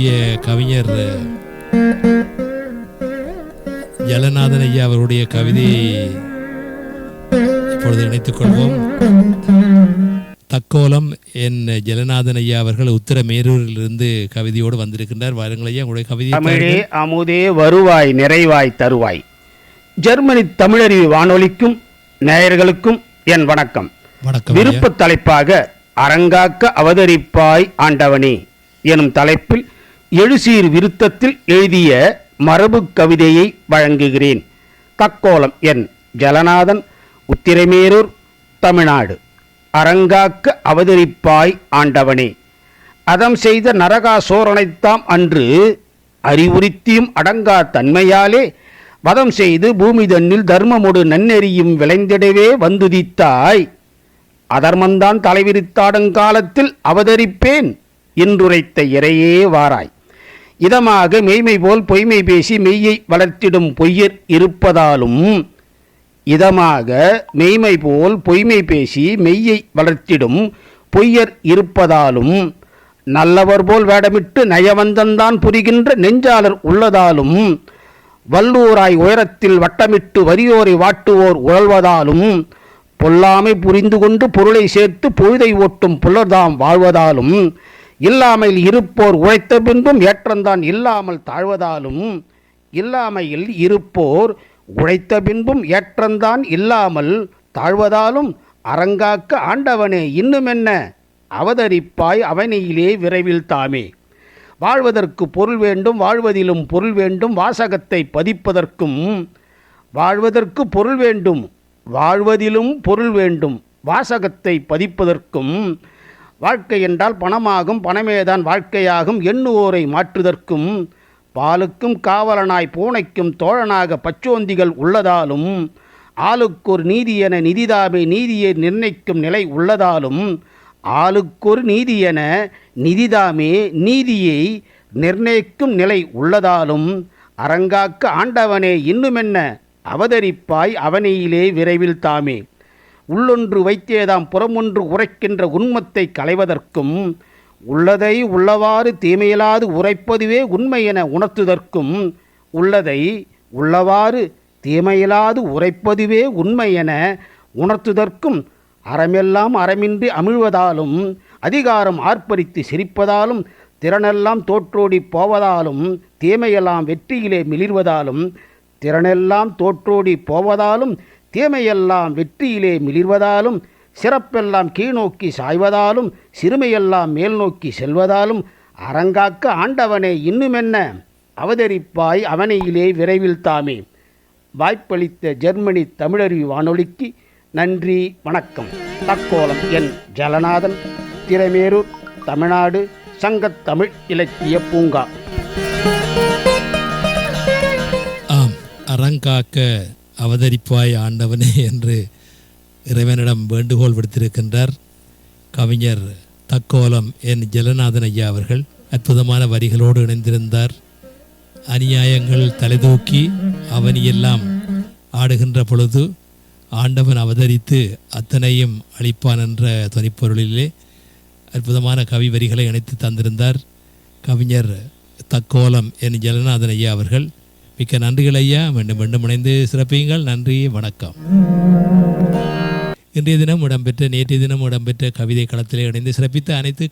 அன்பிற்குரிய கவிஞர் ஜலநாதன் ஐயா அவருடைய கவிதையை இப்பொழுது இணைத்துக் கொள்வோம். தக்கோலம் என் ஜலநாதன் ஐயா அவர்கள் உத்தரமேரூரிலிருந்து கவிதையோடு வந்திருக்கின்றார். வாருங்கள் ஐயா, உங்களுடைய கவிதை. தமிழே அமுதே வருவாய் நிறைவாய் தருவாய். ஜெர்மனி தமிழறிவு வானொலிக்கும் நேயர்களுக்கும் என் வணக்கம். விருப்ப தலைப்பாக அரங்காக்க அவதரிப்பாய் ஆண்டவனே எனும் தலைப்பில் எழுசீர் விருத்தத்தில் எழுதிய மரபு கவிதையை வழங்குகிறேன். தக்கோலம் என் ஜலநாதன், உத்திரமேரூர், தமிழ்நாடு. அரங்காக்க அவதரிப்பாய் ஆண்டவனே, அதம் செய்த நரகாசோரனைத்தாம் அன்று அறிவுறுத்தியும் அடங்கா தன்மையாலே வதம் செய்து பூமி தன்னில் தர்மமொடு நன்னெறியும் விளைந்திடவே வந்துதித்தாய். அதர்மந்தான் தலைவிரித்தாடுங்காலத்தில் அவதரிப்பேன் என்றுரைத்த இறையே வாராய். இதமாக மெய்மை போல் பொய்மை பேசி மெய்யை வளர்த்திடும் பொய்யர் இருப்பதாலும் இதமாக மெய்மை போல் பொய்மை பேசி மெய்யை வளர்த்திடும் பொய்யர் இருப்பதாலும் நல்லவர் போல் வேடமிட்டு நயவந்தந்தான் புரிகின்ற நெஞ்சாளர் உள்ளதாலும் வல்லூராய் உயரத்தில் வட்டமிட்டு வறியோரை வாட்டுவோர் உழல்வதாலும் பொல்லாமை புரிந்து கொண்டு பொருளை சேர்த்து பொழுதை ஓட்டும் புலர்தாம் வாழ்வதாலும் இல்லாமையில் இருப்போர் உழைத்த பின்பும் ஏற்றந்தான் இல்லாமல் தாழ்வதாலும் இல்லாமையில் இருப்போர் உழைத்த பின்பும் ஏற்றந்தான் இல்லாமல் தாழ்வதாலும் அரங்காக்க ஆண்டவனே இன்னுமென்ன அவதரிப்பாய் அவனியிலே விரைவில் தாமே. வாழ்வதற்கு பொருள் வேண்டும், வாழ்வதிலும் பொருள் வேண்டும், வாசகத்தை பதிப்பதற்கும் வாழ்வதற்கு பொருள் வேண்டும், வாழ்வதிலும் பொருள் வேண்டும், வாசகத்தை பதிப்பதற்கும் வாழ்க்கை என்றால் பணமாகும், பணமேதான் வாழ்க்கையாகும் எண்ணுவோரை மாற்றுதற்கும் பாலுக்கும் காவலனாய் பூனைக்கும் தோழனாக பச்சோந்திகள் உள்ளதாலும் ஆளுக்கொரு நீதி என நிதிதாமே நீதியை நிர்ணயிக்கும் நிலை உள்ளதாலும் ஆளுக்கொரு நீதி என நிதிதாமே நீதியை நிர்ணயிக்கும் நிலை உள்ளதாலும் அரங்காக்க ஆண்டவனே இன்னுமென்ன அவதரிப்பாய் அவனியிலே விரைவில் தாமே. உள்ளொன்று வைத்தேதாம் புறமொன்று உரைக்கின்ற உண்மத்தை களைவதற்கும் உள்ளதை உள்ளவாறு தீமையிலாது உரைப்பதுவே உண்மை என உணர்த்துதற்கும் உள்ளதை உள்ளவாறு தீமையிலாது உரைப்பதுவே உண்மை என உணர்த்துதற்கும் அறமெல்லாம் அறமின்றி அமிழ்வதாலும் அதிகாரம் ஆர்ப்பரித்து சிரிப்பதாலும் திறனெல்லாம் தோற்றோடி போவதாலும் தீமையெல்லாம் வெற்றியிலே மிளிர்வதாலும் திறனெல்லாம் தோற்றோடி போவதாலும் தீமையெல்லாம் வெற்றியிலே மிளிர்வதாலும் சிறப்பெல்லாம் கீழ்நோக்கி சாய்வதாலும் சிறுமையெல்லாம் மேல் நோக்கி செல்வதாலும் அரங்காக்க ஆண்டவனே இன்னுமென்ன அவதரிப்பாய் அவனியிலே விரைவில் தாமே. வாய்ப்பளித்த ஜெர்மனி தமிழறிவு வானொலிக்கு நன்றி, வணக்கம். தக்கோலம் என் ஜலநாதன், உத்திரமேரூர், தமிழ்நாடு. சங்கத்தமிழ் இலக்கிய பூங்கா. ஆம், அரங்காக்க அவதரிப்பாய் ஆண்டவனே என்று இறைவனிடம் வேண்டுகோள் விடுத்திருக்கின்றார் கவிஞர் தக்கோலம் என் ஜலநாதன் ஐயா அவர்கள். அற்புதமான வரிகளோடு இணைந்திருந்தார். அநியாயங்கள் தலைதூக்கி அவனியெல்லாம் ஆடுகின்ற பொழுது ஆண்டவன் அவதரித்து அத்தனையும் அளிப்பான் என்ற துணிப்பொருளிலே அற்புதமான கவி வரிகளை இணைத்து தந்திருந்தார் கவிஞர் தக்கோலம் என் ஜலநாதன் ஐயா அவர்கள். மிக்க நன்றிகள் ஐயா. மீண்டும் மீண்டும் இணைந்து சிறப்பியுங்கள். நன்றி, வணக்கம். இன்றைய தினம் இடம்பெற்ற நேற்றைய தினம் இடம்பெற்ற கவிதை களத்திலே இணைந்து சிறப்பித்த அனைத்து